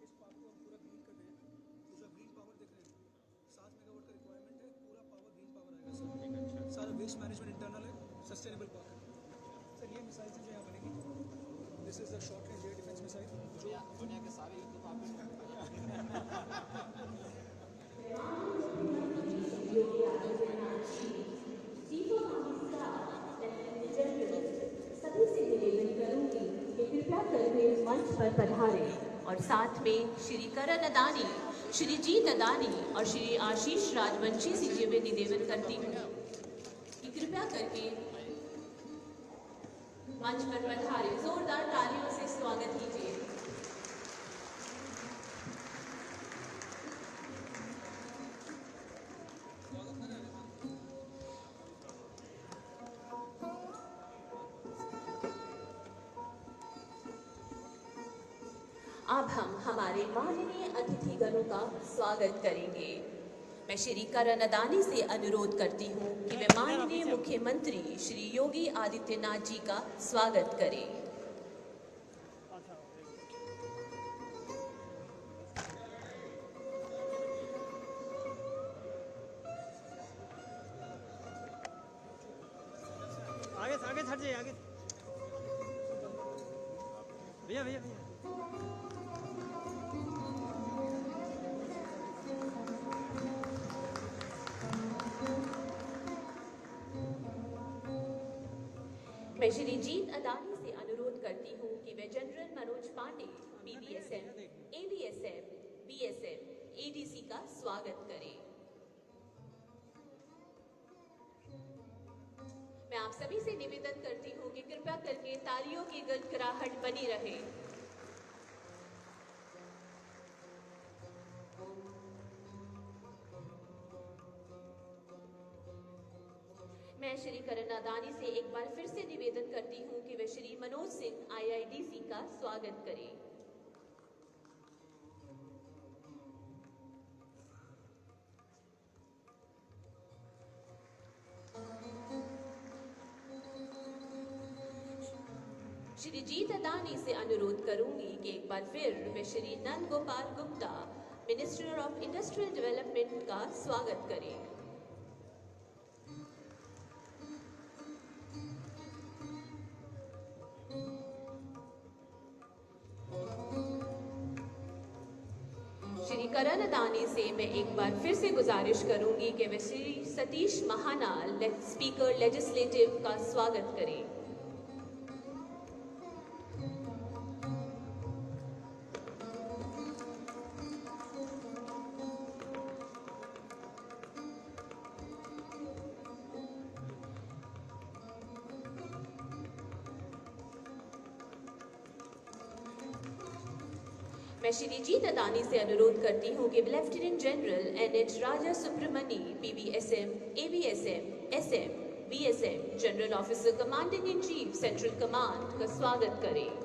इस पावर को हम पूरा ग्रीन कर रहे हैं। तो जो ग्रीन पावर देख रहे हैं 7 मेगावाट का रिक्वायरमेंट है, पूरा पावर ग्रीन पावर आएगा सर। सारा वेस्ट मैनेजमेंट इंटरनल है, सस्टेनेबल पावर सर। ये मिसाइल जो यहाँ बनेगी, this is the short range air defence missile जो दुनिया के सारे युद्ध तो आप सभी से निवेदन करूंगी कि कृपया करके मंच पर पधारें और साथ में श्री करण अदानी, श्री जीत अदानी और श्री आशीष राजवंशी से मैं निवेदन करती हूँ कि कृपया करके मंच पर पधारें। जोरदार तालियों से स्वागत कीजिए। अब हम हमारे माननीय अतिथिगणों का स्वागत करेंगे। मैं श्री करण अदानी से अनुरोध करती हूँ कि वे माननीय मुख्यमंत्री श्री योगी आदित्यनाथ जी का स्वागत करें। आगे हट जाइए, आगे भैया भैया भैया। मैं श्री जीत अदानी से अनुरोध करती हूँ कि वे general Manoj Pande, PVSM, AVSM, BSM, ADC का स्वागत करें। मैं आप सभी से निवेदन करती हूँ कि कृपया करके तालियों की गड़गड़ाहट बनी रहे। मैं श्री करण अदानी से एक बार फिर से निवेदन करती हूँ कि वे श्री मनोज सिंह आईआईडीसी का स्वागत करें। श्री जीत अदानी से अनुरोध करूंगी कि एक बार फिर वे Shri Nand Gopal Gupta, minister of industrial development का स्वागत करें। श्री करण अदानी से मैं एक बार फिर से गुजारिश करूंगी कि वे श्री सतीश महानाल, स्पीकर लेजिस्लेटिव का स्वागत करें। मैं श्री जीत अदानी से अनुरोध करती हूँ कि lieutenant general NH Raja Subramani, PVSM, AVSM, SM, BSM, general officer commanding in chief, central command का स्वागत करें।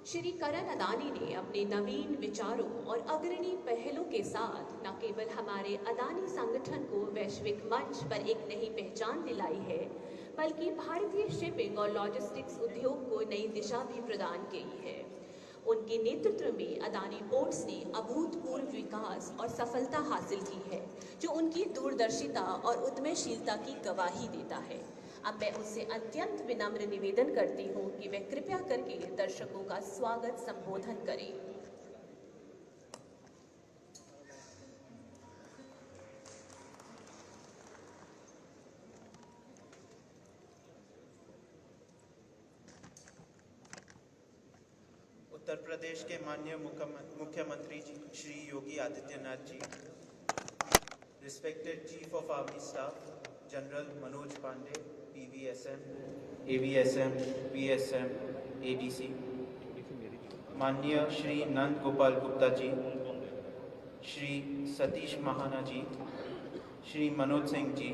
श्री करण अदानी ने अपने नवीन विचारों और अग्रणी पहलों के साथ न केवल हमारे अदानी संगठन को वैश्विक मंच पर एक नई पहचान दिलाई है, बल्कि भारतीय शिपिंग और लॉजिस्टिक्स उद्योग को नई दिशा भी प्रदान की है। उनके नेतृत्व में अदानी पोर्ट्स ने अभूतपूर्व विकास और सफलता हासिल की है, जो उनकी दूरदर्शिता और उद्यमशीलता की गवाही देता है। अब मैं उससे अत्यंत विनम्र निवेदन करती हूँ कि वे कृपया करके दर्शकों का स्वागत संबोधन करें। उत्तर प्रदेश के माननीय मुख्यमंत्री जी Shri Yogi Adityanath ji, respected chief of army staff general Manoj Pande, PVSM, AVSM, BSM, ADC, माननीय Shri Nand Gopal Gupta ji, Shri Satish Mahana ji, Shri Manoj Singh ji,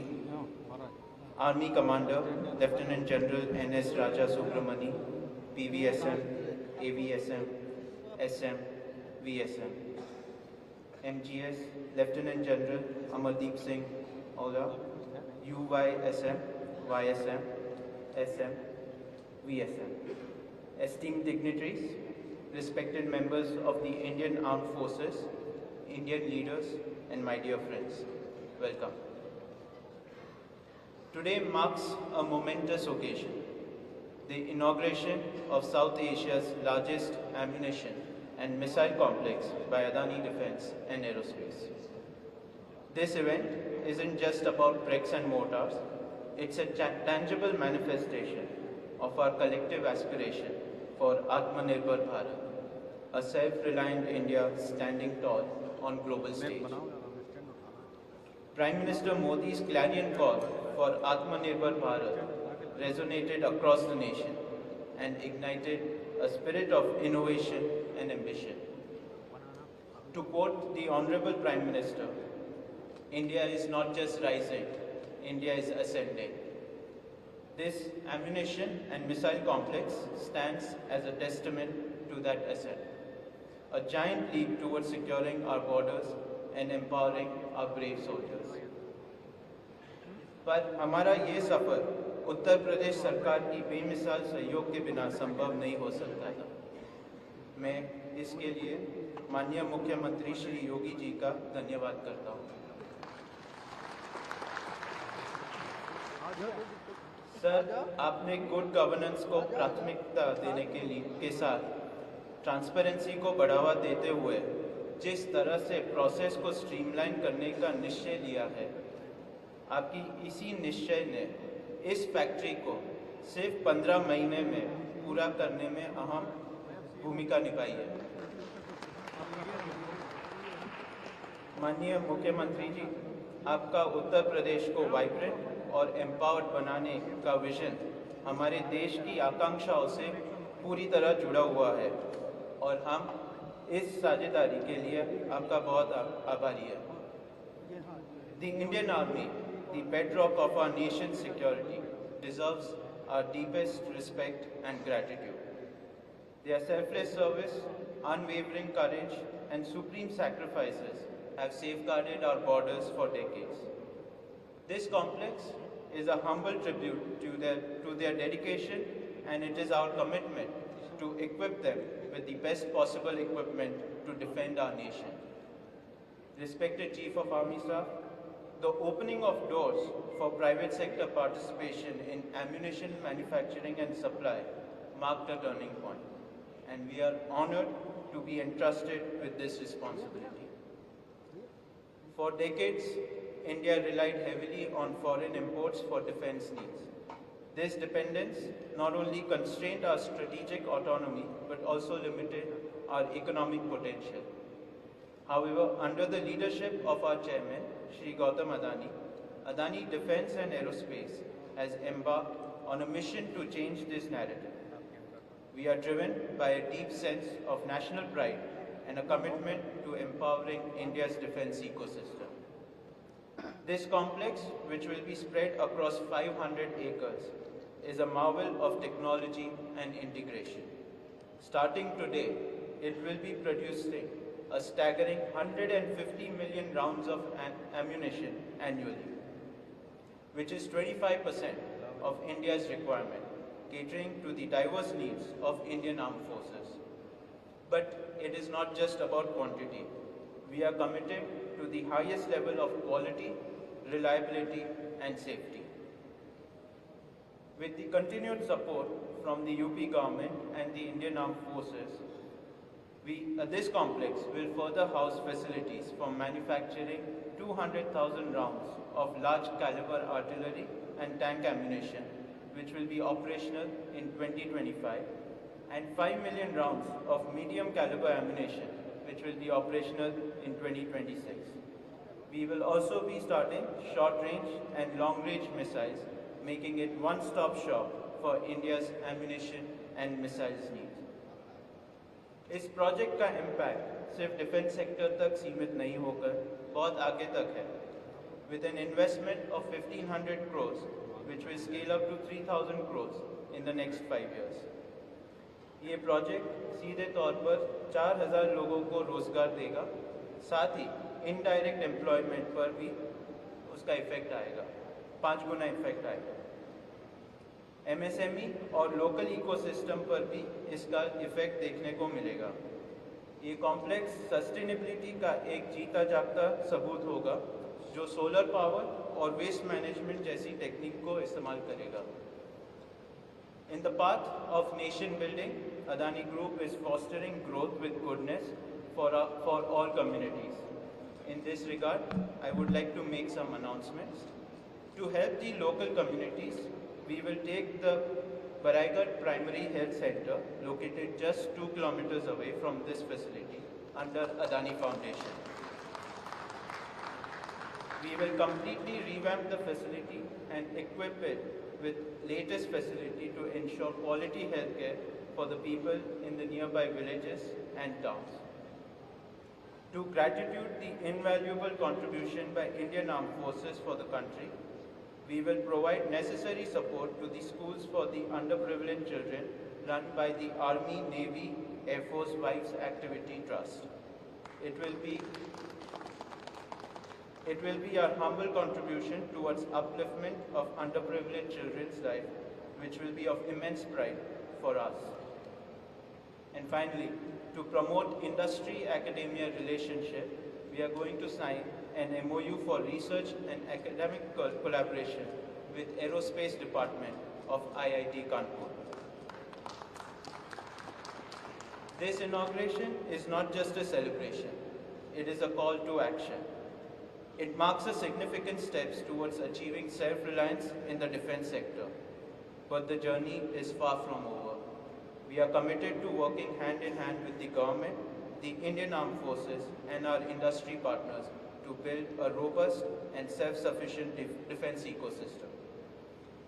army commander lieutenant general NS Raja Subramani, PVSM, AVSM, SM, VSM, MGS Lieutenant General Amardeep Singh Aura, UYSM, YSM, SM, VSM. Esteemed dignitaries, respected members of the Indian Armed Forces, Indian leaders, and my dear friends, welcome. Today marks a momentous occasion, the inauguration of South Asia's largest ammunition and missile complex by Adani Defence and Aerospace. This event isn't just about bricks and mortars, it's a tangible manifestation of our collective aspiration for Atmanirbhar Bharat, a self-reliant India standing tall on global stage. Prime Minister Modi's clarion call for Atmanirbhar Bharat resonated across the nation and ignited a spirit of innovation and ambition. To quote the Honorable Prime Minister, India is not just rising, India is ascending. This ammunition and missile complex stands as a testament to that ascent, a giant leap towards securing our borders and empowering our brave soldiers. पर हमारा ये सफर उत्तर प्रदेश सरकार की बेमिसाल सहयोग के बिना संभव नहीं हो सकता था। मैं इसके लिए माननीय मुख्यमंत्री श्री योगी जी का धन्यवाद करता हूँ। सर, आपने गुड गवर्नेंस को प्राथमिकता देने के साथ ट्रांसपेरेंसी को बढ़ावा देते हुए जिस तरह से प्रोसेस को स्ट्रीमलाइन करने का निश्चय लिया है, आपकी इसी निश्चय ने इस फैक्ट्री को सिर्फ 15 महीने में पूरा करने में अहम भूमिका निभाई है। माननीय मुख्यमंत्री जी, आपका उत्तर प्रदेश को वाइब्रेंट और एम्पावर्ड बनाने का विजन हमारे देश की आकांक्षाओं से पूरी तरह जुड़ा हुआ है और हम इस साझेदारी के लिए आपका बहुत आभारी है। The Indian Army, the bedrock of our nation's security, deserves our deepest respect and gratitude. Their selfless service, unwavering courage, and supreme sacrifices have safeguarded our borders for decades. This complex is a humble tribute to their dedication, and it is our commitment to equip them with the best possible equipment to defend our nation. Respected Chief of Army Staff, the opening of doors for private sector participation in ammunition manufacturing and supply marked a turning point, and we are honored to be entrusted with this responsibility. For decades, India relied heavily on foreign imports for defense needs. This dependence not only constrained our strategic autonomy, but also limited our economic potential. However, under the leadership of our chairman, Shri Gautam Adani, Adani Defence and Aerospace has embarked on a mission to change this narrative. We are driven by a deep sense of national pride and a commitment to empowering India's defence ecosystem. This complex, which will be spread across 500 acres, is a marvel of technology and integration. Starting today, it will be producing a staggering 150 million rounds of ammunition annually, which is 25% of India's requirement, catering to the diverse needs of Indian Armed Forces. But it is not just about quantity. We are committed to the highest level of quality, reliability, and safety. With the continued support from the UP government and the Indian Armed Forces, this complex will further house facilities for manufacturing 200,000 rounds of large caliber artillery and tank ammunition, which will be operational in 2025, and 5 million rounds of medium caliber ammunition, which will be operational in 2026. We will also be starting short-range and long-range missiles, making it one-stop shop for India's ammunition and missiles needs. इस project का impact सिर्फ defence sector तक सीमित नहीं होकर बहुत आगे तक है, with an investment of 1,500 crores, which will scale up to 3,000 crores in the next 5 years. ये प्रोजेक्ट सीधे तौर पर 4,000 लोगों को रोजगार देगा, साथ ही इनडायरेक्ट एम्प्लॉयमेंट पर भी उसका इफेक्ट आएगा, 5 गुना इफेक्ट आएगा। एमएसएमई और लोकल इकोसिस्टम पर भी इसका इफेक्ट देखने को मिलेगा। ये कॉम्प्लेक्स सस्टेनेबिलिटी का एक जीता जागता सबूत होगा जो सोलर पावर और वेस्ट मैनेजमेंट जैसी टेक्निक को इस्तेमाल करेगा। In the path of nation building, Adani Group is fostering growth with goodness for all communities. In this regard, I would like to make some announcements. To help the local communities, we will take the Baraigarh Primary Health Center, located just 2 kilometers away from this facility, under Adani Foundation. We will completely revamp the facility and equip it with latest facility to ensure quality healthcare for the people in the nearby villages and towns. To gratitude the invaluable contribution by Indian Armed Forces for the country, we will provide necessary support to the schools for the underprivileged children run by the Army, Navy, Air Force Wives Activity Trust. It will be our humble contribution towards upliftment of underprivileged children's life, which will be of immense pride for us. And finally, to promote industry-academia relationship, we are going to sign an MOU for research and academic collaboration with Aerospace Department of IIT Kanpur. This inauguration is not just a celebration, it is a call to action. It marks a significant steps towards achieving self-reliance in the defense sector. But the journey is far from over. We are committed to working hand in hand with the government, the Indian Armed Forces, and our industry partners to build a robust and self-sufficient defense ecosystem.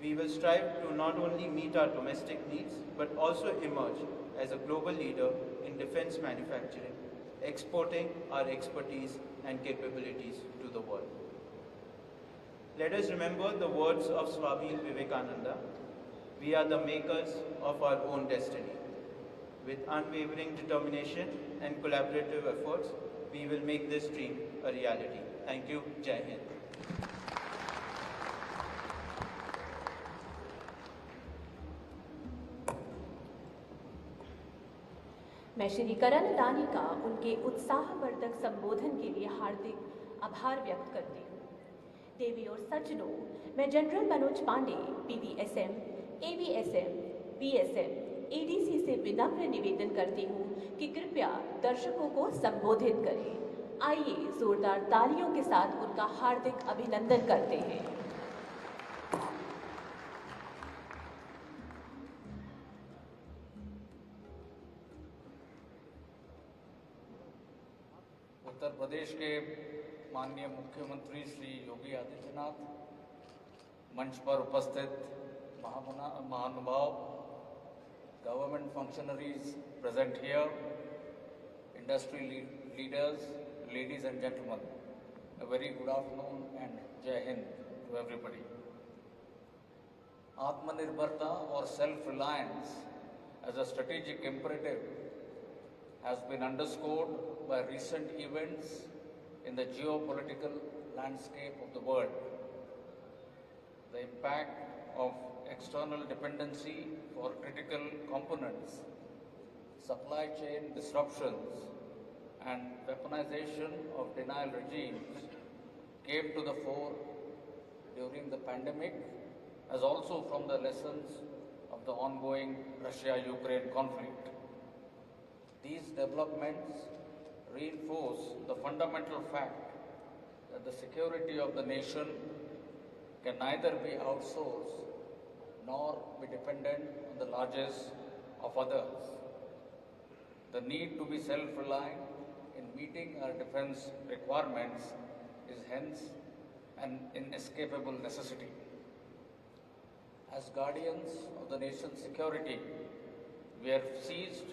We will strive to not only meet our domestic needs, but also emerge as a global leader in defense manufacturing, exporting our expertise and capabilities to the world. Let us remember the words of Swami Vivekananda. We are the makers of our own destiny. With unwavering determination and collaborative efforts, we will make this dream a reality. Thank you. Jai Hind. मैं श्री करण अदानी का उनके उत्साहवर्धक संबोधन के लिए हार्दिक आभार व्यक्त करती हूँ। देवी और सज्जनों, मैं general Manoj Pandey, PVSM, AVSM, BSM, ADC से विनम्र निवेदन करती हूँ कि कृपया दर्शकों को संबोधित करें। आइए जोरदार तालियों के साथ उनका हार्दिक अभिनंदन करते हैं। उत्तर प्रदेश के माननीय मुख्यमंत्री श्री योगी आदित्यनाथ, मंच पर उपस्थित महानुभाव, government functionaries present here, industry leaders, ladies and gentlemen, a very good afternoon and Jai Hind to everybody. Atmanirbharta or self-reliance as a strategic imperative has been underscored by recent events in the geopolitical landscape of the world. The impact of external dependency for critical components, supply chain disruptions, and weaponization of denial regimes came to the fore during the pandemic, as also from the lessons of the ongoing Russia-Ukraine conflict. These developments reinforce the fundamental fact that the security of the nation can neither be outsourced nor be dependent on the largesse of others. The need to be self-reliant in meeting our defense requirements is hence an inescapable necessity. As guardians of the nation's security, we are seized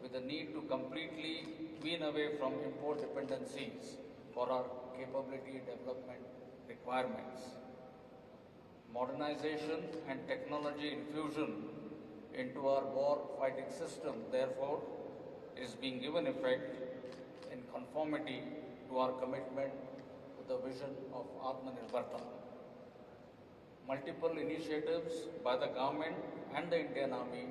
with the need to completely wean away from import dependencies for our capability development requirements. Modernization and technology infusion into our war fighting system, therefore, is being given effect in conformity to our commitment to the vision of Atmanirbharta. Multiple initiatives by the government and the Indian Army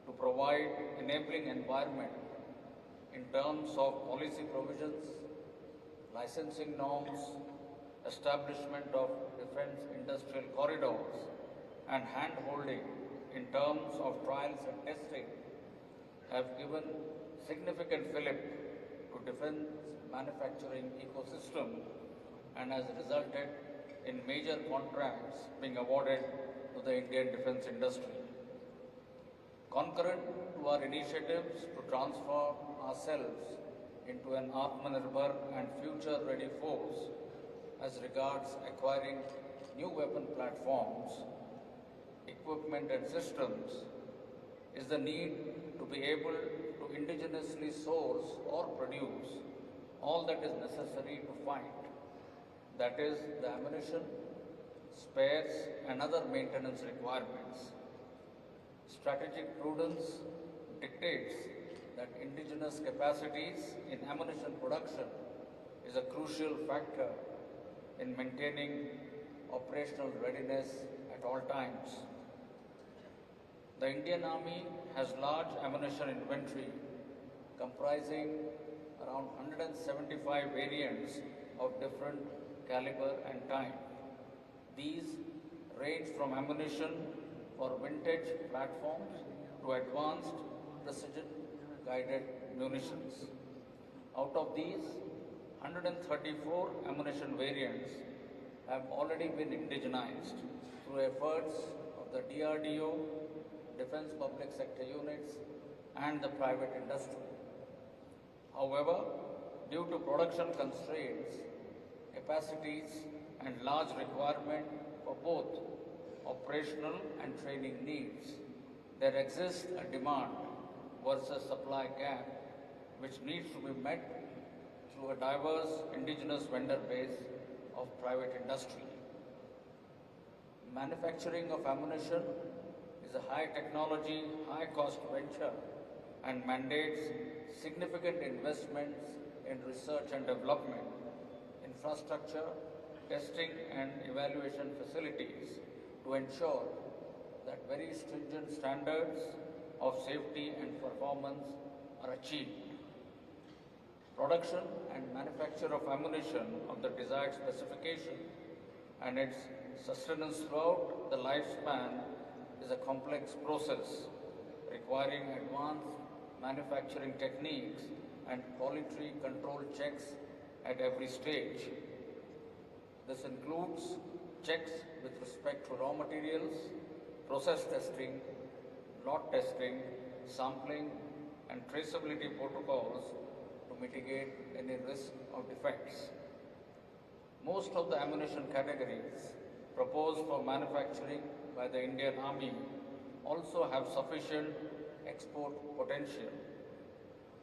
to provide enabling environment in terms of policy provisions, licensing norms, establishment of defense industrial corridors, and hand-holding in terms of trials and testing have given significant fillip to defense manufacturing ecosystem and has resulted in major contracts being awarded to the Indian defense industry. Concurrent to our initiatives to transform ourselves into an Atmanirbhar and future-ready force as regards acquiring new weapon platforms, equipment and systems, is the need to be able to indigenously source or produce all that is necessary to fight. That is, the ammunition, spares, and other maintenance requirements. Strategic prudence dictates that indigenous capacities in ammunition production is a crucial factor in maintaining operational readiness at all times. The Indian Army has large ammunition inventory comprising around 175 variants of different caliber and type. These range from ammunition for vintage platforms to advanced precision-guided munitions. Out of these, 134 ammunition variants have already been indigenized through efforts of the DRDO, Defense Public Sector Units, and the private industry. However, due to production constraints, capacities, and large requirement for both operational and training needs, there exists a demand versus supply gap which needs to be met through a diverse indigenous vendor base of private industry. Manufacturing of ammunition is a high technology, high cost venture and mandates significant investments in research and development, infrastructure, testing and evaluation facilities to ensure that very stringent standards of safety and performance are achieved. Production and manufacture of ammunition of the desired specification and its sustenance throughout the lifespan is a complex process requiring advanced manufacturing techniques and quality control checks at every stage. This includes checks with respect to raw materials, process testing, lot testing, sampling, and traceability protocols to mitigate any risk of defects. Most of the ammunition categories proposed for manufacturing by the Indian Army also have sufficient export potential.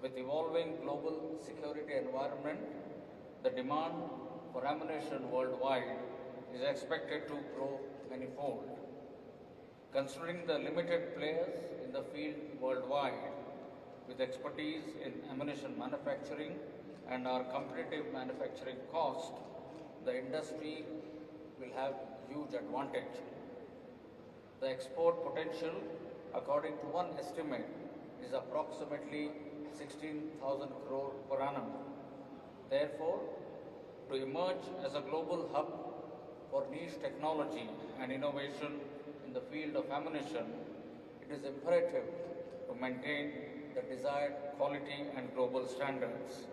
With evolving global security environment, the demand for ammunition worldwide is expected to grow manifold. Considering the limited players in the field worldwide with expertise in ammunition manufacturing and our competitive manufacturing cost, the industry will have huge advantage. The export potential, according to one estimate, is approximately 16,000 crore per annum. Therefore, to emerge as a global hub for niche technology and innovation in the field of ammunition, it is imperative to maintain the desired quality and global standards.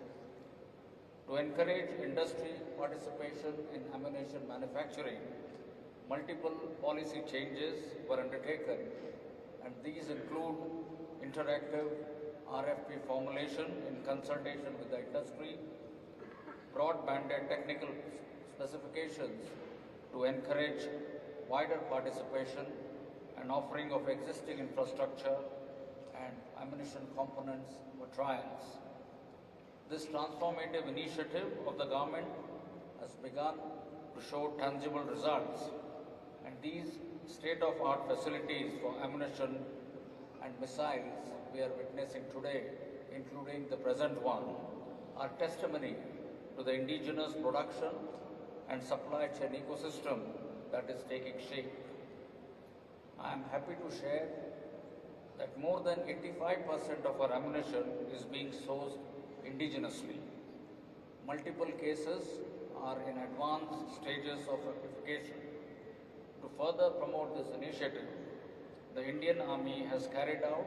To encourage industry participation in ammunition manufacturing, multiple policy changes were undertaken, and these include interactive RFP formulation in consultation with the industry, broad-banded technical specifications to encourage wider participation and offering of existing infrastructure and ammunition components for trials. This transformative initiative of the government has begun to show tangible results, and these state-of-art facilities for ammunition and missiles we are witnessing today, including the present one, are testimony to the indigenous production and supply chain ecosystem that is taking shape. I am happy to share that more than 85% of our ammunition is being sourced indigenously. Multiple cases are in advanced stages of rectification. To further promote this initiative, the Indian Army has carried out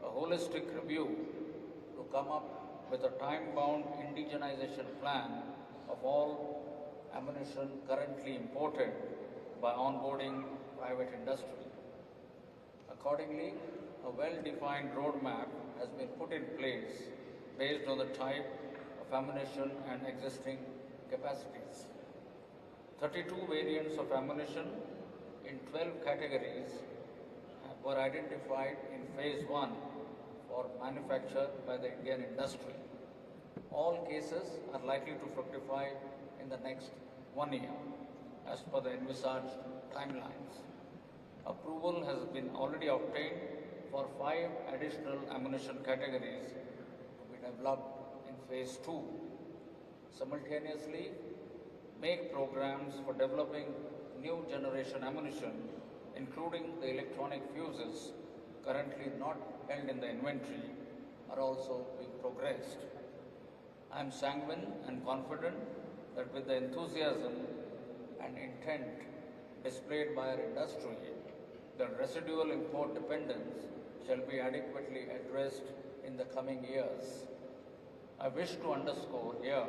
a holistic review to come up with a time-bound indigenization plan of all ammunition currently imported by onboarding private industry. Accordingly, a well-defined roadmap has been put in place based on the type of ammunition and existing capacities. 32 variants of ammunition in 12 categories were identified in phase 1 for manufacture by the Indian industry. All cases are likely to fructify in the next 1 year as per the envisaged timelines. Approval has been already obtained for 5 additional ammunition categories to be developed in phase 2. Simultaneously, make programs for developing new generation ammunition, including the electronic fuses currently not held in the inventory, are also being progressed. I am sanguine and confident that with the enthusiasm and intent displayed by our industry, the residual import dependence shall be adequately addressed in the coming years. I wish to underscore here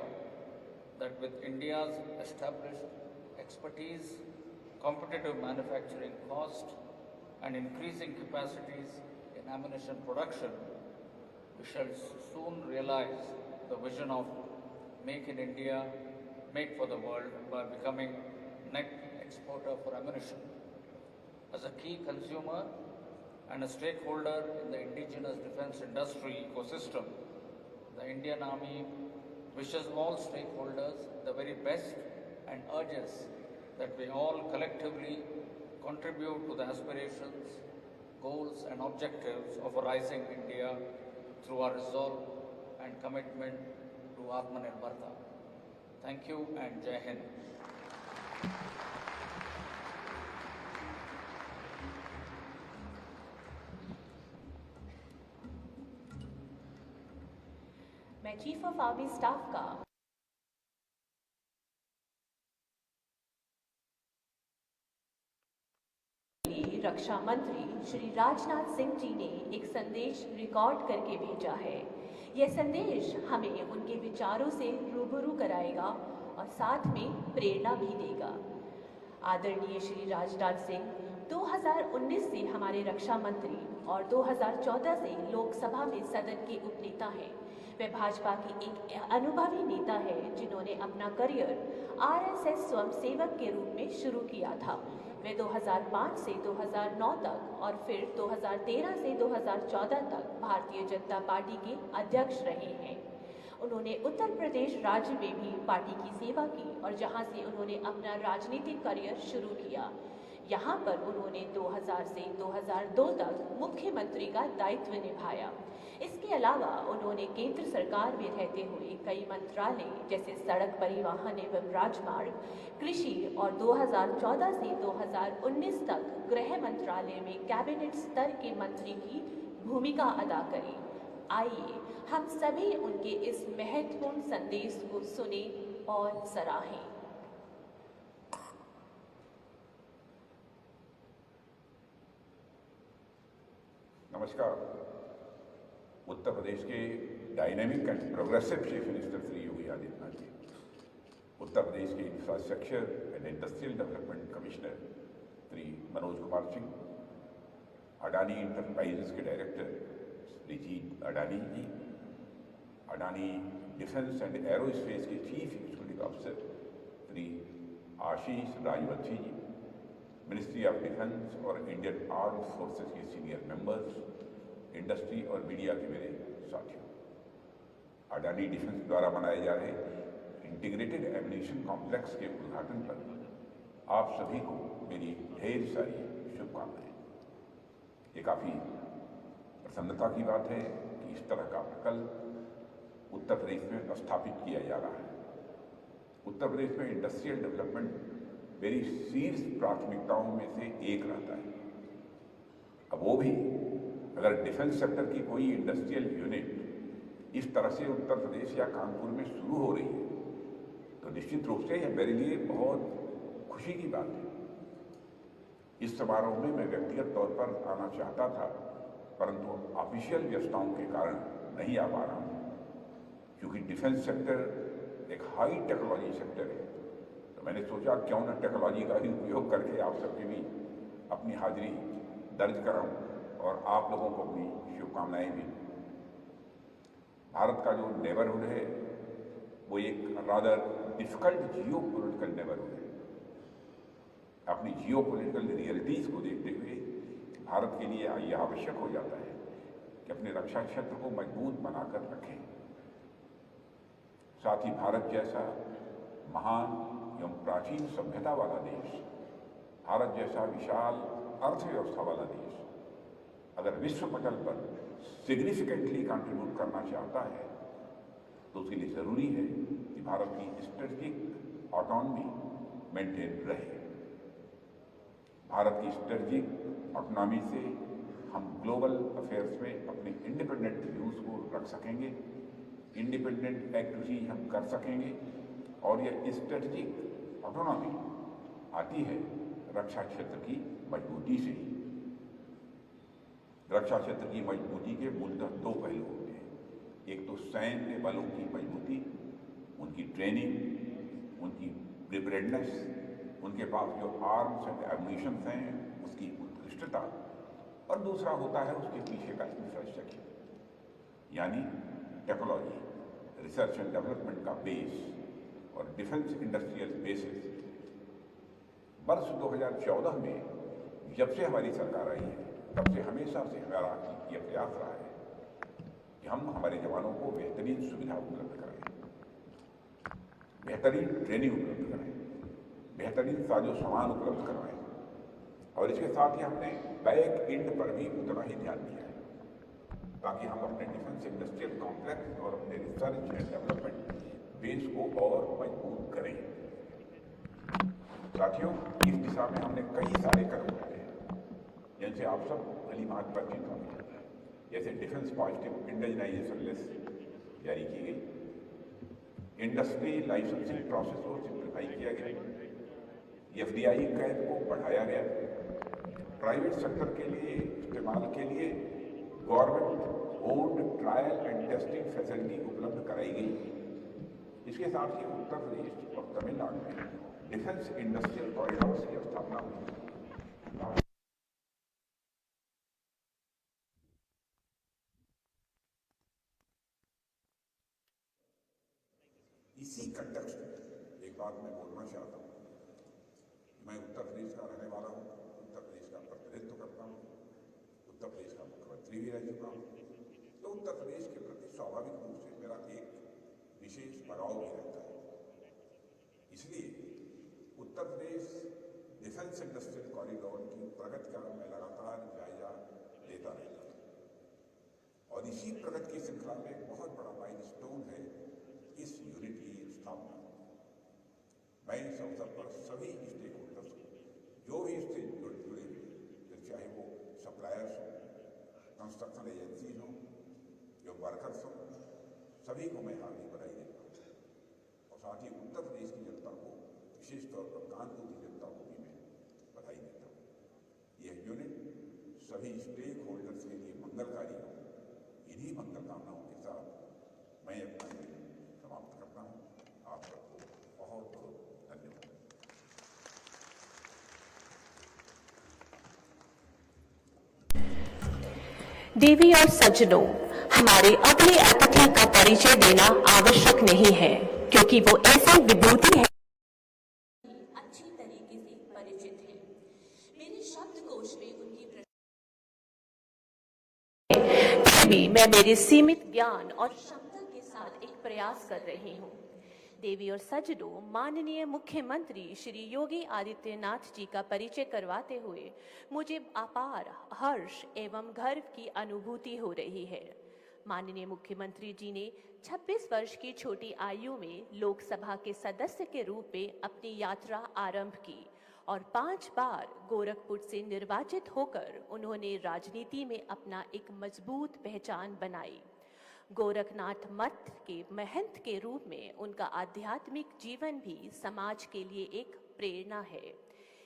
that with India's established expertise, competitive manufacturing cost, and increasing capacities in ammunition production, we shall soon realize the vision of Make in India, Make for the World by becoming net exporter for ammunition. As a key consumer and a stakeholder in the indigenous defense industry ecosystem, the Indian Army wishes all stakeholders the very best and urges that we all collectively contribute to the aspirations, goals and objectives of a rising India through our resolve and commitment to Atmanirbharta. Thank you and Jai Hind. मैं chief of army staff का रक्षा मंत्री श्री राजनाथ सिंह जी ने एक संदेश record करके भेजा है। यह संदेश हमें उनके विचारों से रूबरू कराएगा और साथ में प्रेरणा भी देगा। आदरणीय श्री राजनाथ सिंह 2019 से हमारे रक्षा मंत्री और 2014 से लोकसभा में सदन के उपनेता हैं। वे भाजपा की एक अनुभवी नेता है जिन्होंने अपना करियर आरएसएस स्वयंसेवक के रूप में शुरू किया था। वे 2005 से 2009 तक और फिर 2013 से 2014 तक भारतीय जनता पार्टी के अध्यक्ष रहे हैं। उन्होंने उत्तर प्रदेश राज्य में भी पार्टी की सेवा की और जहां से उन्होंने अपना राजनीतिक करियर शुरू किया। यहाँ पर उन्होंने 2000 से 2002 तक मुख्यमंत्री का दायित्व निभाया। इसके अलावा उन्होंने केंद्र सरकार में रहते हुए कई मंत्रालय जैसे सड़क परिवहन एवं राजमार्ग, कृषि और 2014 से 2019 तक गृह मंत्रालय में कैबिनेट स्तर के मंत्री की भूमिका अदा करी। आइए हम सभी उनके इस महत्वपूर्ण संदेश को सुने और सराहें। नमस्कार। उत्तर प्रदेश के dynamic and progressive chief minister Shri Yogi Adityanath ji, Uttar Pradesh के infrastructure and industrial development commissioner Shri Manoj Kumar Singh, Adani enterprises के director Shri Jeet Adani ji, Adani defence and aerospace के chief executive officer Shri Ashish Rajvanshi ji, ministry of defence और इंडियन आर्म्ड फोर्सेस के सीनियर मेंबर्स, इंडस्ट्री और मीडिया के मेरे साथियों, अडानी डिफेंस द्वारा बनाए जा रहे इंटीग्रेटेड एम्यूनिशन कॉम्प्लेक्स के उद्घाटन पर आप सभी को मेरी ढेर सारी शुभकामनाएं। ये काफ़ी प्रसन्नता की बात है कि इस तरह का प्रकल्प उत्तर प्रदेश में स्थापित किया जा रहा है। उत्तर प्रदेश में इंडस्ट्रियल डेवलपमेंट मेरी शीर्ष प्राथमिकताओं में से एक रहता है। अब वो भी अगर डिफेंस सेक्टर की कोई इंडस्ट्रियल यूनिट इस तरह से उत्तर प्रदेश या कानपुर में शुरू हो रही है तो निश्चित रूप से यह मेरे लिए बहुत खुशी की बात है। इस समारोह में मैं व्यक्तिगत तौर पर आना चाहता था, परंतु ऑफिशियल व्यस्तताओं के कारण नहीं आ पा रहा हूँ। क्योंकि डिफेंस सेक्टर एक हाई टेक्नोलॉजी सेक्टर है, तो मैंने सोचा क्यों न टेक्नोलॉजी का ही उपयोग करके आप सबके भी अपनी हाजिरी दर्ज कराऊं और आप लोगों को अपनी शुभकामनाएं भी। भारत का जो नेबरहुड है वो एक रादर डिफिकल्ट जियो पॉलिटिकल नेबरहुड है। अपनी जियो पॉलिटिकल रियलिटीज को देखते हुए भारत के लिए यह आवश्यक हो जाता है कि अपने रक्षा क्षेत्र को मजबूत बनाकर रखें। साथ ही भारत जैसा महान एवं प्राचीन सभ्यता वाला देश, भारत जैसा विशाल अर्थव्यवस्था वाला देश अगर विश्व पटल पर सिग्निफिकेंटली कंट्रीब्यूट करना चाहता है तो उसके लिए जरूरी है कि भारत की स्ट्रेटेजिक ऑटोनॉमी मेंटेन रहे। भारत की स्ट्रेटेजिक ऑटोनॉमी से हम ग्लोबल अफेयर्स में अपने इंडिपेंडेंट व्यूज को रख सकेंगे, इंडिपेंडेंट एक्टिविटी हम कर सकेंगे और यह स्ट्रेटेजिक ऑटोनॉमी आती है रक्षा क्षेत्र की मजबूती से ही। रक्षा क्षेत्र की मजबूती के मूलतः दो पहलू होते हैं। एक तो सैन्य बलों की मजबूती, उनकी ट्रेनिंग, उनकी प्रिपेयर्डनेस, उनके पास जो आर्म्स एंड एम्यूनिशन हैं उसकी उत्कृष्टता, और दूसरा होता है उसके पीछे का इंफ्रास्ट्रक्चर यानी टेक्नोलॉजी, रिसर्च एंड डेवलपमेंट का बेस और डिफेंस इंडस्ट्रियल बेसिस। वर्ष 2014 में जब से हमारी सरकार आई है तब से हमेशा से हमारा यह प्रयास रहा है कि हम हमारे जवानों को बेहतरीन सुविधा उपलब्ध कराएं, बेहतरीन ट्रेनिंग उपलब्ध कराएं, बेहतरीन साजो सामान उपलब्ध करवाएं, और इसके साथ ही हमने बैक एंड पर भी उतना ही ध्यान दिया है ताकि हम अपने डिफेंस इंडस्ट्रियल कॉम्प्लेक्स और अपने रिसर्च एंड डेवलपमेंट बेस को और मजबूत करें। साथियों, इस दिशा में हमने कई सारे कदम उठाए हैं जिनसे आप सब भली भांति परिचित होंगे। जैसे डिफेंस पॉजिटिव इंडिजिनाइजेशन लिस्ट जारी की गई, इंडस्ट्री लाइसेंसिंग प्रोसेस को सिंप्लीफाई किया गया, एफडीआई कैप को बढ़ाया गया, प्राइवेट सेक्टर के लिए इस्तेमाल के लिए government owned trial and testing facility उपलब्ध कराई गई। इसके साथ ही उत्तर प्रदेश और तमिलनाडु में डिफेंस इंडस्ट्रियल कॉरिडोर की स्थापना हुई। इसी कंटेक्स्ट में एक बात मैं बोलना चाहता हूँ। मैं उत्तर प्रदेश का रहने वाला हूँ, उत्तर प्रदेश का प्रतिनिधित्व करता हूँ, उत्तर प्रदेश का मुख्यमंत्री भी रह चुका हूँ, तो उत्तर प्रदेश के प्रति स्वाभाविक रूप से मेरा एक विशेष लगाव भी रहता है। इसलिए Uttar Pradesh defence industrial corridor की प्रगति का मैं लगातार जायजा लेता रहता हूँ और इसी प्रगति की श्रृंखला में एक बहुत बड़ा माइलस्टोन है इस यूनिट की स्थापना। मैं इस अवसर पर सभी स्टेक होल्डर्स को, जो भी इससे जुड़े हुए, फिर चाहे वो सप्लायर्स हो, कंस्ट्रक्शन एजेंसीज हो, जो वर्कर्स हो, सभी को मैं हार्दिक बधाई देता हूँ और साथ ही उत्तर प्रदेश की जनता को, विशेष तौर पर कानपुर की जनता को भी मैं बधाई देता हूँ। यह यूनिट सभी स्टेक होल्डर्स के लिए मंगलकारी हो। इन्हीं मंगल कामनाओं के साथ मैं अपना समाप्त करता हूँ। आप सबको बहुत बहुत धन्यवाद। देवी और सज्जनों, हमारे अगले अतिथि का परिचय देना आवश्यक नहीं है क्योंकि वो ऐसी विभूति है अच्छी तरीके से परिचित है। मेरे शब्दकोश में उनकी भी मैं मेरे सीमित ज्ञान और क्षमता के साथ एक प्रयास कर रही हूँ। देवी और सज्जनों, माननीय मुख्यमंत्री श्री योगी आदित्यनाथ जी का परिचय करवाते हुए मुझे अपार हर्ष एवं गर्व की अनुभूति हो रही है। माननीय मुख्यमंत्री जी ने 26 वर्ष की छोटी आयु में लोकसभा के सदस्य के रूप में अपनी यात्रा आरंभ की और 5 बार गोरखपुर से निर्वाचित होकर उन्होंने राजनीति में अपना एक मजबूत पहचान बनाई। गोरखनाथ मठ के महंत के रूप में उनका आध्यात्मिक जीवन भी समाज के लिए एक प्रेरणा है।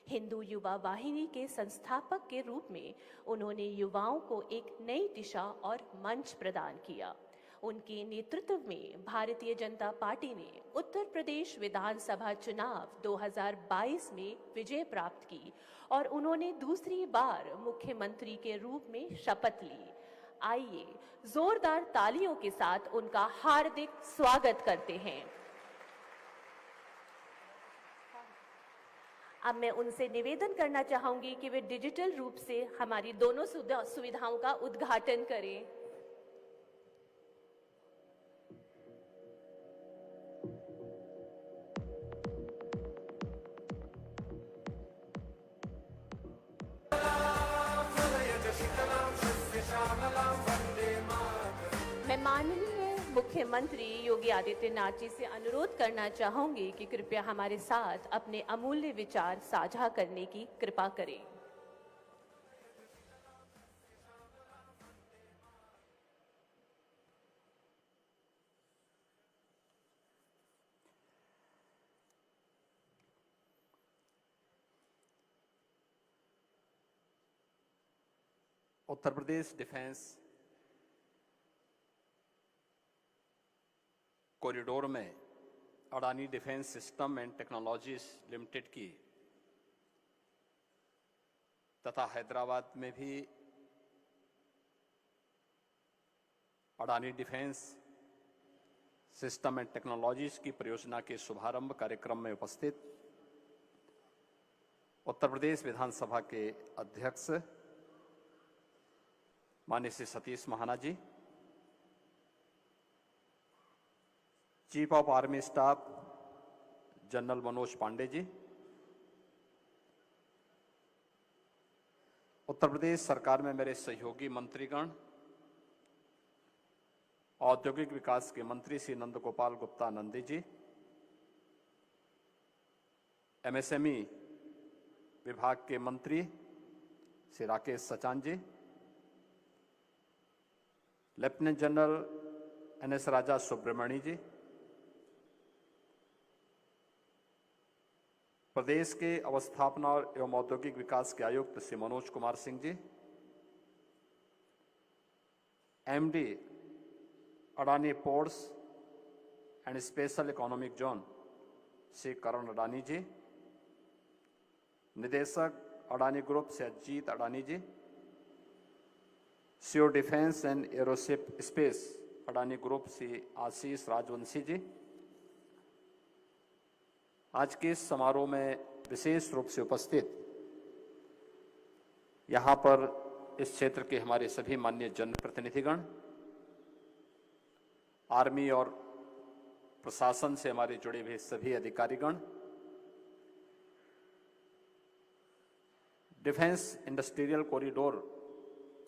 हिंदू युवा वाहिनी के संस्थापक के रूप में उन्होंने युवाओं को एक नई दिशा और मंच प्रदान किया। उनके नेतृत्व में भारतीय जनता पार्टी ने उत्तर प्रदेश विधानसभा चुनाव 2022 में विजय प्राप्त की और उन्होंने दूसरी बार मुख्यमंत्री के रूप में शपथ ली। आइए जोरदार तालियों के साथ उनका हार्दिक स्वागत करते हैं। अब मैं उनसे निवेदन करना चाहूंगी कि वे डिजिटल रूप से हमारी दोनों सुविधाओं का उद्घाटन करें। मैं माननीय मुख्यमंत्री योगी आदित्यनाथ जी से अनुरोध करना चाहूंगी कि कृपया हमारे साथ अपने अमूल्य विचार साझा करने की कृपा करें। उत्तर प्रदेश डिफेंस कॉरिडोर में Adani defence system and technologies limited की तथा हैदराबाद में भी Adani defence system and technologies की परियोजना के शुभारंभ कार्यक्रम में उपस्थित उत्तर प्रदेश विधानसभा के अध्यक्ष माननीय Shri Satish Mahana ji, chief of army staff general Manoj Pande ji, Uttar Pradesh सरकार में मेरे सहयोगी मंत्रीगण, औद्योगिक विकास के मंत्री श्री नंद गोपाल गुप्ता नंदी जी, एमएसएमई विभाग के मंत्री Shri Rakesh Sachan ji, lieutenant general NS Raja Subramani ji, प्रदेश के अवस्थापना एवं औद्योगिक विकास के आयुक्त Shri Manoj Kumar Singh ji, MD Adani ports and special economic zone Shri Karan Adani जी, निदेशक अडानी ग्रुप से Ajit Adani ji, CO defence and aerospace Adani group से आशीष राजवंशी जी, आज के इस समारोह में विशेष रूप से उपस्थित यहाँ पर इस क्षेत्र के हमारे सभी माननीय जनप्रतिनिधिगण, आर्मी और प्रशासन से हमारे जुड़े हुए सभी अधिकारीगण, डिफेंस इंडस्ट्रियल कॉरिडोर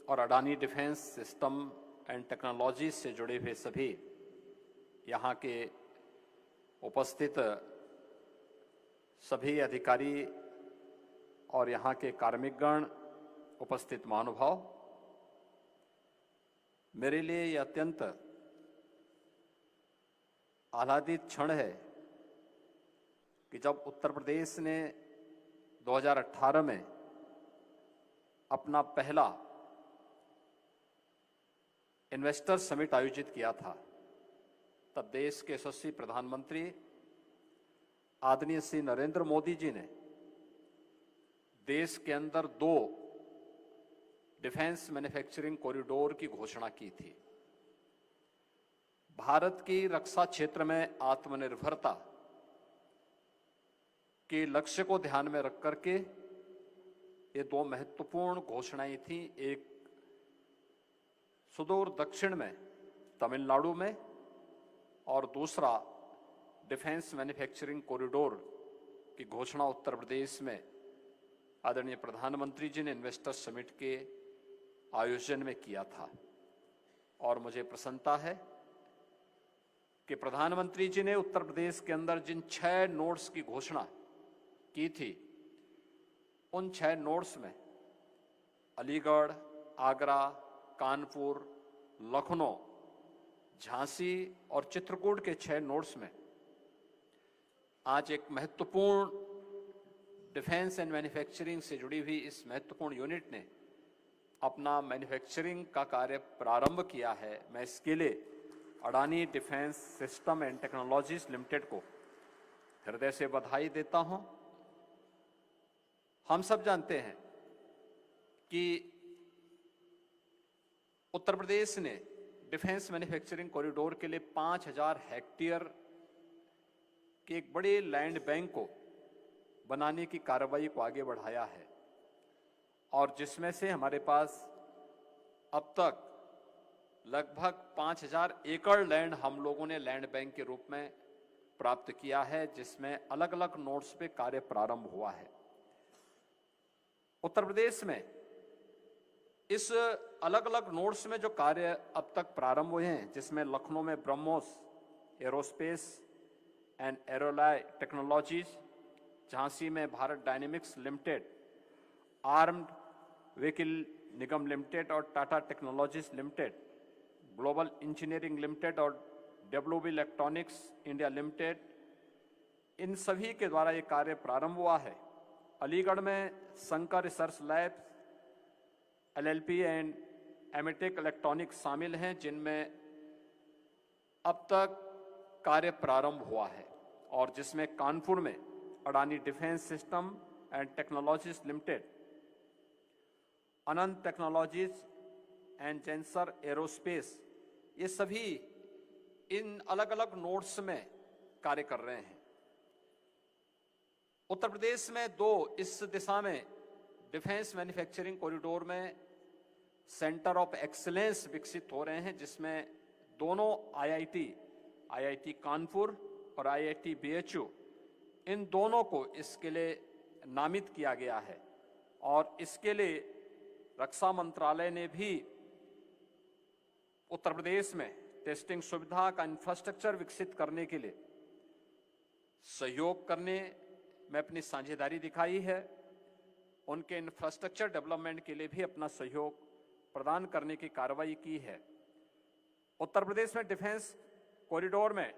और Adani defence system and technology से जुड़े हुए सभी यहाँ के उपस्थित सभी अधिकारी और यहाँ के कार्मिकगण, उपस्थित महानुभाव, मेरे लिए यह अत्यंत आह्लादित क्षण है कि जब उत्तर प्रदेश ने 2018 में अपना पहला इन्वेस्टर समिट आयोजित किया था, तब देश के यशस्वी प्रधानमंत्री आदरणीय श्री नरेंद्र मोदी जी ने देश के अंदर 2 डिफेंस मैन्युफैक्चरिंग कॉरिडोर की घोषणा की थी। भारत की रक्षा क्षेत्र में आत्मनिर्भरता के लक्ष्य को ध्यान में रख करके ये 2 महत्वपूर्ण घोषणाएं थी। एक सुदूर दक्षिण में तमिलनाडु में और दूसरा डिफेंस मैन्युफैक्चरिंग कॉरिडोर की घोषणा उत्तर प्रदेश में आदरणीय प्रधानमंत्री जी ने इन्वेस्टर समिट के आयोजन में किया था। और मुझे प्रसन्नता है कि प्रधानमंत्री जी ने उत्तर प्रदेश के अंदर जिन 6 नोड्स की घोषणा की थी, उन 6 नोड्स में अलीगढ़, आगरा, कानपुर, लखनऊ, झांसी और चित्रकूट के 6 नोड्स में आज एक महत्वपूर्ण डिफेंस एंड मैन्युफैक्चरिंग से जुड़ी हुई इस महत्वपूर्ण यूनिट ने अपना मैन्युफैक्चरिंग का कार्य प्रारंभ किया है। मैं इसके लिए Adani defence system and technologies limited को हृदय से बधाई देता हूं। हम सब जानते हैं कि उत्तर प्रदेश ने डिफेंस मैन्युफैक्चरिंग कॉरिडोर के लिए 5000 हेक्टेयर के एक बड़े लैंड बैंक को बनाने की कार्रवाई को आगे बढ़ाया है और जिसमें से हमारे पास अब तक लगभग 5000 एकड़ लैंड हम लोगों ने लैंड बैंक के रूप में प्राप्त किया है, जिसमें अलग अलग नोड्स पे कार्य प्रारंभ हुआ है। उत्तर प्रदेश में इस अलग अलग नोड्स में जो कार्य अब तक प्रारंभ हुए हैं, जिसमें लखनऊ में BrahMos aerospace and aerolloy technologies, Jhansi में Bharat dynamics limited, armed vehicle Nigam limited और Tata technologies limited, global engineering limited और डब्ल्यूबी इलेक्ट्रॉनिक्स इंडिया लिमिटेड, इन सभी के द्वारा ये कार्य प्रारंभ हुआ है। अलीगढ़ में Shankar research lab, LLP and amitec electronics शामिल हैं, जिनमें अब तक कार्य प्रारंभ हुआ है और जिसमें कानपुर में Adani defence system and technologies limited, Anant technologies and Zensar aerospace, ये सभी इन अलग अलग नोड्स में कार्य कर रहे हैं। उत्तर प्रदेश में 2 इस दिशा में डिफेंस मैन्युफैक्चरिंग कॉरिडोर में सेंटर ऑफ एक्सीलेंस विकसित हो रहे हैं, जिसमें दोनों आईआईटी कानपुर और आईआईटी बीएचयू, इन दोनों को इसके लिए नामित किया गया है और इसके लिए रक्षा मंत्रालय ने भी उत्तर प्रदेश में टेस्टिंग सुविधा का इंफ्रास्ट्रक्चर विकसित करने के लिए सहयोग करने में अपनी साझेदारी दिखाई है। उनके इंफ्रास्ट्रक्चर डेवलपमेंट के लिए भी अपना सहयोग प्रदान करने की कार्रवाई की है। उत्तर प्रदेश में डिफेंस कॉरिडोर में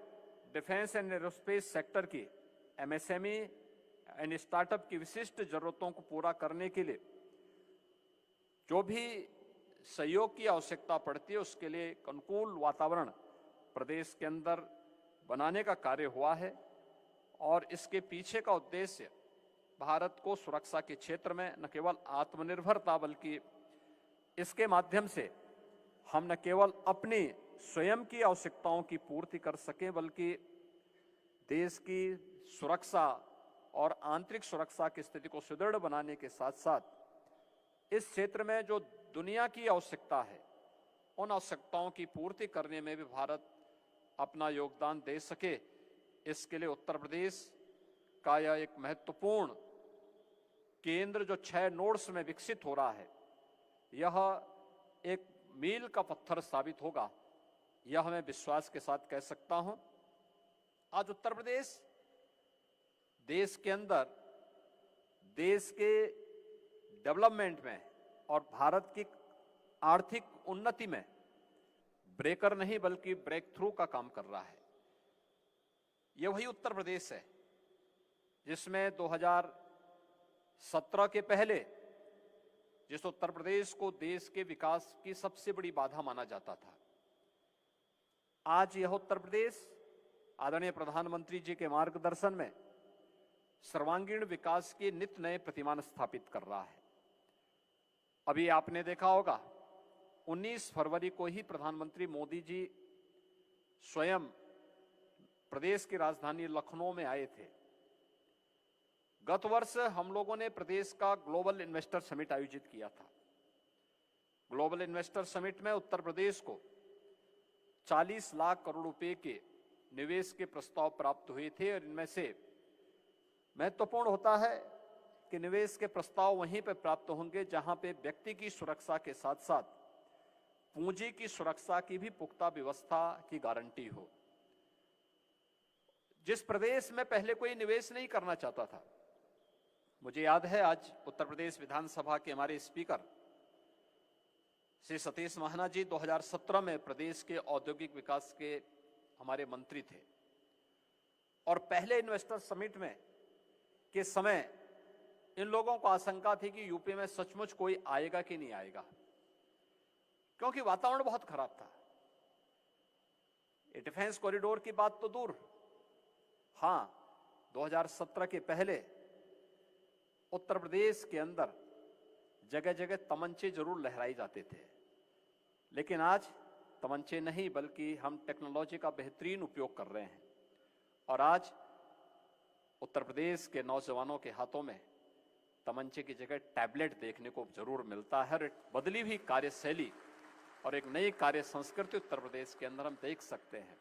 डिफेंस एंड एरोस्पेस सेक्टर की एमएसएमई एंड स्टार्टअप की विशिष्ट जरूरतों को पूरा करने के लिए जो भी सहयोग की आवश्यकता पड़ती है, उसके लिए एक अनुकूल वातावरण प्रदेश के अंदर बनाने का कार्य हुआ है और इसके पीछे का उद्देश्य भारत को सुरक्षा के क्षेत्र में न केवल आत्मनिर्भरता, बल्कि इसके माध्यम से हम न केवल अपनी स्वयं की आवश्यकताओं की पूर्ति कर सकें, बल्कि देश की सुरक्षा और आंतरिक सुरक्षा की स्थिति को सुदृढ़ बनाने के साथ साथ इस क्षेत्र में जो दुनिया की आवश्यकता है, उन आवश्यकताओं की पूर्ति करने में भी भारत अपना योगदान दे सके, इसके लिए उत्तर प्रदेश का यह एक महत्वपूर्ण केंद्र जो 6 नोड्स में विकसित हो रहा है, यह एक मील का पत्थर साबित होगा, यह मैं विश्वास के साथ कह सकता हूं। आज उत्तर प्रदेश देश के अंदर देश के डेवलपमेंट में और भारत की आर्थिक उन्नति में ब्रेकर नहीं बल्कि ब्रेक थ्रू का काम कर रहा है। यह वही उत्तर प्रदेश है जिसमें 2017 के पहले जिस उत्तर प्रदेश को देश के विकास की सबसे बड़ी बाधा माना जाता था, आज यह उत्तर प्रदेश आदरणीय प्रधानमंत्री जी के मार्गदर्शन में सर्वांगीण विकास के नित नए प्रतिमान स्थापित कर रहा है। अभी आपने देखा होगा 19 फरवरी को ही प्रधानमंत्री मोदी जी स्वयं प्रदेश की राजधानी लखनऊ में आए थे। गत वर्ष हम लोगों ने प्रदेश का ग्लोबल इन्वेस्टर समिट आयोजित किया था। ग्लोबल इन्वेस्टर समिट में उत्तर प्रदेश को 40 लाख करोड़ रुपए के निवेश के प्रस्ताव प्राप्त हुए थे और इनमें से महत्वपूर्ण होता है कि निवेश के प्रस्ताव वहीं पर प्राप्त होंगे जहां पे व्यक्ति की सुरक्षा के साथ साथ पूंजी की सुरक्षा की भी पुख्ता व्यवस्था की गारंटी हो। जिस प्रदेश में पहले कोई निवेश नहीं करना चाहता था। मुझे याद है आज उत्तर प्रदेश विधानसभा के हमारे स्पीकर श्री सतीश महाना जी 2017 में प्रदेश के औद्योगिक विकास के हमारे मंत्री थे और पहले इन्वेस्टर समिट में के समय इन लोगों को आशंका थी कि यूपी में सचमुच कोई आएगा कि नहीं आएगा, क्योंकि वातावरण बहुत खराब था। ये डिफेंस कॉरिडोर की बात तो दूर, हां 2017 के पहले उत्तर प्रदेश के अंदर जगह जगह तमंचे जरूर लहराए जाते थे, लेकिन आज तमंचे नहीं बल्कि हम टेक्नोलॉजी का बेहतरीन उपयोग कर रहे हैं और आज उत्तर प्रदेश के नौजवानों के हाथों में तमंचे की जगह टैबलेट देखने को जरूर मिलता है। एक बदली हुई कार्यशैली और एक नई कार्य संस्कृति उत्तर प्रदेश के अंदर हम देख सकते हैं।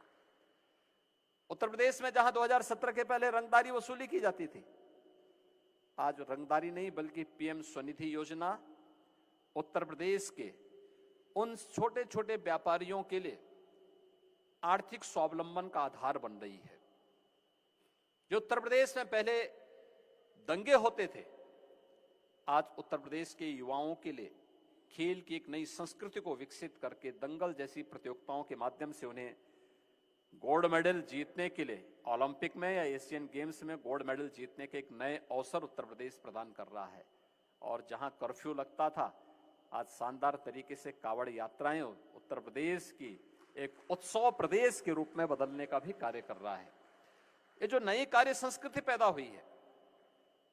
उत्तर प्रदेश में जहां 2017 के पहले रंगदारी वसूली की जाती थी, आज रंगदारी नहीं बल्कि पीएम स्वनिधि योजना उत्तर प्रदेश के उन छोटे छोटे व्यापारियों के लिए आर्थिक स्वावलंबन का आधार बन रही है। जो उत्तर प्रदेश में पहले दंगे होते थे, आज उत्तर प्रदेश के युवाओं के लिए खेल की एक नई संस्कृति को विकसित करके दंगल जैसी प्रतियोगिताओं के माध्यम से उन्हें गोल्ड मेडल जीतने के लिए ओलंपिक में या एशियन गेम्स में गोल्ड मेडल जीतने के एक नए अवसर उत्तर प्रदेश प्रदान कर रहा है। और जहां कर्फ्यू लगता था, आज शानदार तरीके से कावड़ यात्राएं उत्तर प्रदेश की एक उत्सव प्रदेश के रूप में बदलने का भी कार्य कर रहा है। ये जो नई कार्य संस्कृति पैदा हुई है,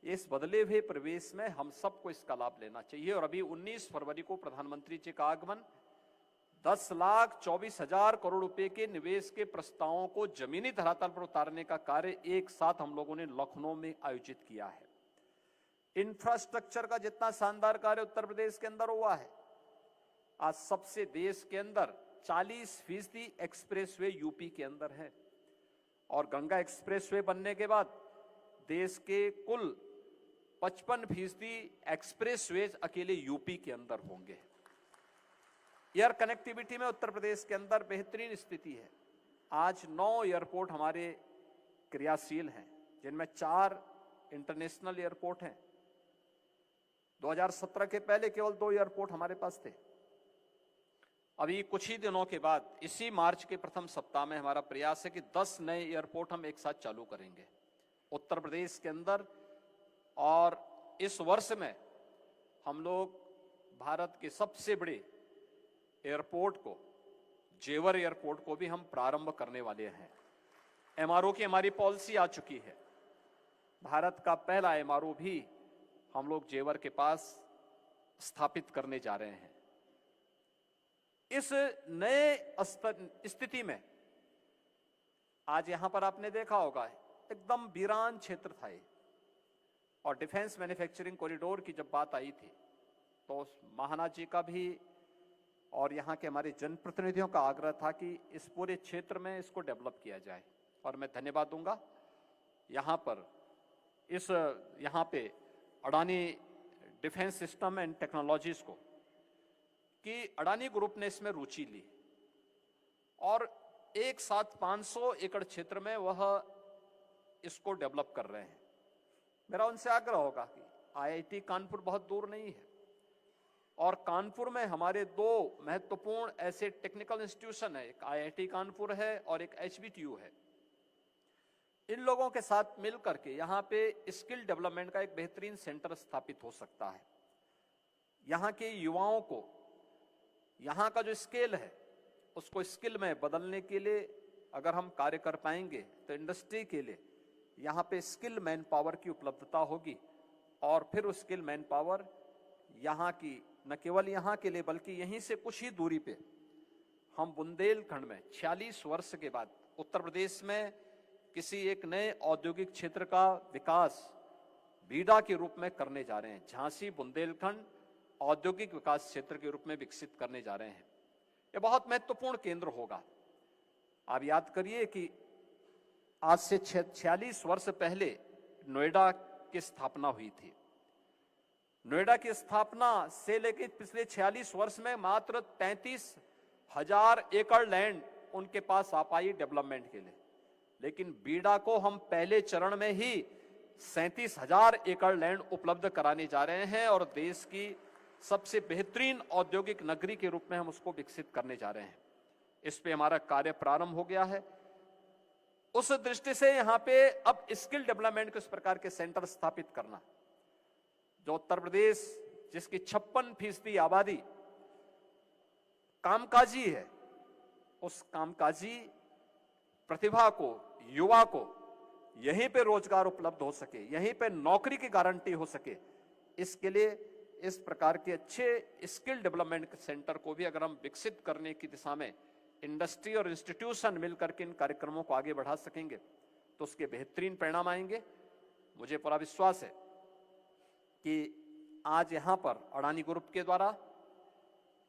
इस बदले हुए प्रवेश में हम सबको इसका लाभ लेना चाहिए। और अभी 19 फरवरी को प्रधानमंत्री जी का आगमन 10,24,000 करोड़ रुपए के निवेश के प्रस्तावों को जमीनी धरातल पर उतारने का कार्य एक साथ हम लोगों ने लखनऊ में आयोजित किया है। इंफ्रास्ट्रक्चर का जितना शानदार कार्य उत्तर प्रदेश के अंदर हुआ है, आज सबसे देश के अंदर 40% एक्सप्रेसवे यूपी के अंदर है और गंगा एक्सप्रेसवे बनने के बाद देश के कुल 55% एक्सप्रेसवे अकेले यूपी के अंदर होंगे। एयर कनेक्टिविटी में उत्तर प्रदेश के अंदर बेहतरीन स्थिति है। आज 9 एयरपोर्ट हमारे क्रियाशील हैं, जिनमें 4 इंटरनेशनल एयरपोर्ट हैं। 2017 के पहले केवल 2 एयरपोर्ट हमारे पास थे। अभी कुछ ही दिनों के बाद इसी मार्च के प्रथम सप्ताह में हमारा प्रयास है कि 10 नए एयरपोर्ट हम एक साथ चालू करेंगे उत्तर प्रदेश के अंदर। और इस वर्ष में हम लोग भारत के सबसे बड़े एयरपोर्ट को, जेवर एयरपोर्ट को भी हम प्रारंभ करने वाले हैं। एमआरओ की हमारी पॉलिसी आ चुकी है। भारत का पहला एमआरओ भी हम लोग जेवर के पास स्थापित करने जा रहे हैं। इस नए स्थिति में आज यहां पर आपने देखा होगा एकदम वीरान क्षेत्र था ये, और डिफेंस मैन्युफैक्चरिंग कॉरिडोर की जब बात आई थी तो महाना जी का भी और यहाँ के हमारे जनप्रतिनिधियों का आग्रह था कि इस पूरे क्षेत्र में इसको डेवलप किया जाए। और मैं धन्यवाद दूंगा यहाँ पर यहाँ पे Adani defence system and technologies को, कि अडानी ग्रुप ने इसमें रुचि ली और एक साथ 500 एकड़ क्षेत्र में वह इसको डेवलप कर रहे हैं। मेरा उनसे आग्रह होगा कि आईआईटी कानपुर बहुत दूर नहीं है और कानपुर में हमारे 2 महत्वपूर्ण ऐसे टेक्निकल इंस्टीट्यूशन है, एक आईआईटी कानपुर है और एक एचबीटीयू है। इन लोगों के साथ मिलकर के यहाँ पे स्किल डेवलपमेंट का एक बेहतरीन सेंटर स्थापित हो सकता है। यहाँ के युवाओं को यहाँ का जो स्किल है उसको स्किल में बदलने के लिए अगर हम कार्य कर पाएंगे तो इंडस्ट्री के लिए यहाँ पे स्किल मैन पावर की उपलब्धता होगी और फिर उस स्किल मैन पावर यहाँ की न केवल यहाँ के लिए बल्कि यहीं से कुछ ही दूरी पे हम बुंदेलखंड में 46 वर्ष के बाद उत्तर प्रदेश में किसी एक नए औद्योगिक क्षेत्र का विकास बीडा के रूप में करने जा रहे हैं। झांसी बुंदेलखंड औद्योगिक विकास क्षेत्र के रूप में विकसित करने जा रहे हैं। यह बहुत महत्वपूर्ण केंद्र होगा। आप याद करिए कि आज से 46 वर्ष पहले नोएडा की स्थापना हुई थी। नोएडा की स्थापना से लेकर पिछले 46 वर्ष में मात्र 33,000 एकड़ लैंड उनके पास आ पाई डेवलपमेंट के लिए, लेकिन बीडा को हम पहले चरण में ही 37,000 एकड़ लैंड उपलब्ध कराने जा रहे हैं और देश की सबसे बेहतरीन औद्योगिक नगरी के रूप में हम उसको विकसित करने जा रहे हैं। इस पे हमारा कार्य प्रारंभ हो गया है। उस दृष्टि से यहां पे अब स्किल डेवलपमेंट के इस प्रकार के सेंटर स्थापित करना, जो उत्तर प्रदेश जिसकी 56% आबादी कामकाजी है, उस कामकाजी प्रतिभा को, युवा को यहीं पे रोजगार उपलब्ध हो सके, यहीं पे नौकरी की गारंटी हो सके, इसके लिए इस प्रकार के अच्छे स्किल डेवलपमेंट सेंटर को भी अगर हम विकसित करने की दिशा में इंडस्ट्री और इंस्टीट्यूशन मिलकर के इन कार्यक्रमों को आगे बढ़ा सकेंगे तो उसके बेहतरीन परिणाम आएंगे। मुझे पूरा विश्वास है कि आज यहां पर अडानी ग्रुप के द्वारा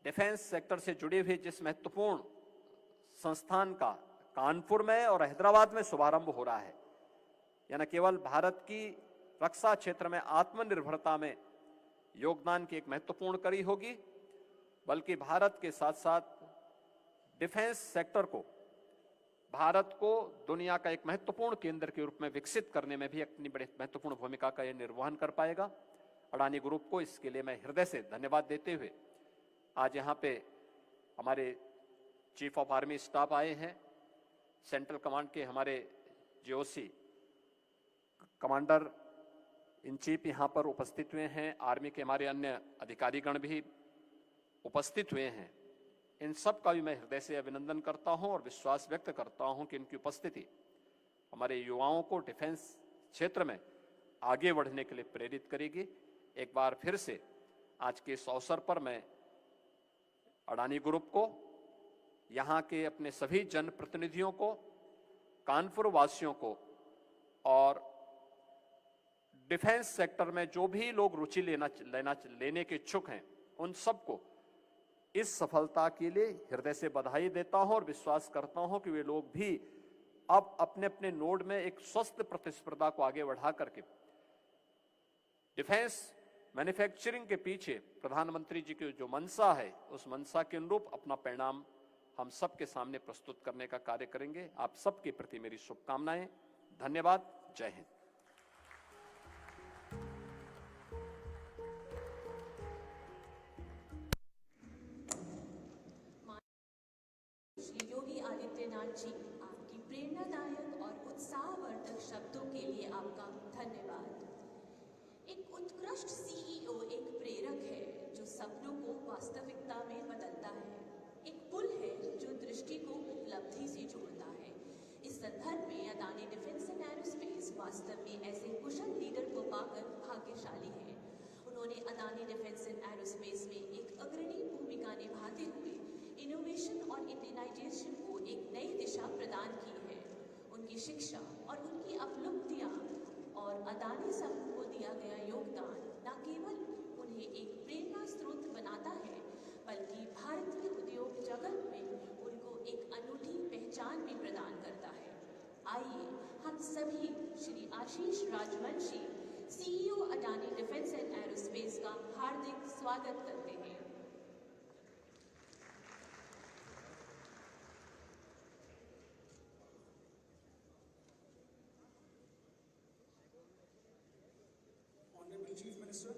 डिफेंस सेक्टर से जुड़े हुए जिस महत्वपूर्ण संस्थान का कानपुर में और हैदराबाद में शुभारंभ हो रहा है, यह न केवल भारत की रक्षा क्षेत्र में आत्मनिर्भरता में योगदान की एक महत्वपूर्ण कड़ी होगी, बल्कि भारत के साथ साथ डिफेंस सेक्टर को, भारत को दुनिया का एक महत्वपूर्ण केंद्र के रूप में विकसित करने में भी अपनी बड़ी महत्वपूर्ण भूमिका का यह निर्वहन कर पाएगा। अडानी ग्रुप को इसके लिए मैं हृदय से धन्यवाद देते हुए आज यहाँ पे हमारे चीफ ऑफ आर्मी स्टाफ आए हैं, सेंट्रल कमांड के हमारे जीओसी कमांडर इन चीफ यहाँ पर उपस्थित हुए हैं, आर्मी के हमारे अन्य अधिकारीगण भी उपस्थित हुए हैं। इन सब का भी मैं हृदय से अभिनंदन करता हूं और विश्वास व्यक्त करता हूं कि इनकी उपस्थिति हमारे युवाओं को डिफेंस क्षेत्र में आगे बढ़ने के लिए प्रेरित करेगी। एक बार फिर से आज के इस अवसर पर मैं अडानी ग्रुप को, यहाँ के अपने सभी जनप्रतिनिधियों को, कानपुर वासियों को और डिफेंस सेक्टर में जो भी लोग रुचि लेने के इच्छुक हैं, उन सबको इस सफलता के लिए हृदय से बधाई देता हूं और विश्वास करता हूं कि वे लोग भी अब अपने अपने नोड में एक स्वस्थ प्रतिस्पर्धा को आगे बढ़ा करके डिफेंस मैन्युफैक्चरिंग के पीछे प्रधानमंत्री जी की जो मंशा है, उस मंशा के अनुरूप अपना परिणाम हम सबके सामने प्रस्तुत करने का कार्य करेंगे। आप सबके प्रति मेरी शुभकामनाएं। धन्यवाद। जय हिंद। श्री योगी आदित्यनाथ जी, आपकी प्रेरणादायक और उत्साहवर्धक शब्दों के लिए आपका धन्यवाद। एक उत्कृष्ट सीईओ एक प्रेरक है जो सपनों को वास्तविकता में बदलता है, एक पुल है जो दृष्टि को उपलब्धि से जोड़ता है। इस संदर्भ में अडानी डिफेंस एंड एरोस्पेस वास्तव में ऐसे कुशल लीडर को पाकर भाग्यशाली है। उन्होंने अडानी डिफेंस एंड एरोस्पेस में एक अग्रणी भूमिका निभाते हुए इनोवेशन और इंडियनाइजेशन को एक नई दिशा प्रदान की है। उनकी शिक्षा और उनकी उपलब्धियां और अडानी समूह को दिया गया योगदान न केवल उन्हें एक प्रेरणा स्रोत बनाता है, बल्कि भारतीय उद्योग जगत में उनको एक अनूठी पहचान भी प्रदान करता है। आइए हम सभी Shri Ashish Rajvanshi, CEO Adani defence and aerospace का हार्दिक स्वागत करते हैं। Honorable Chief Minister,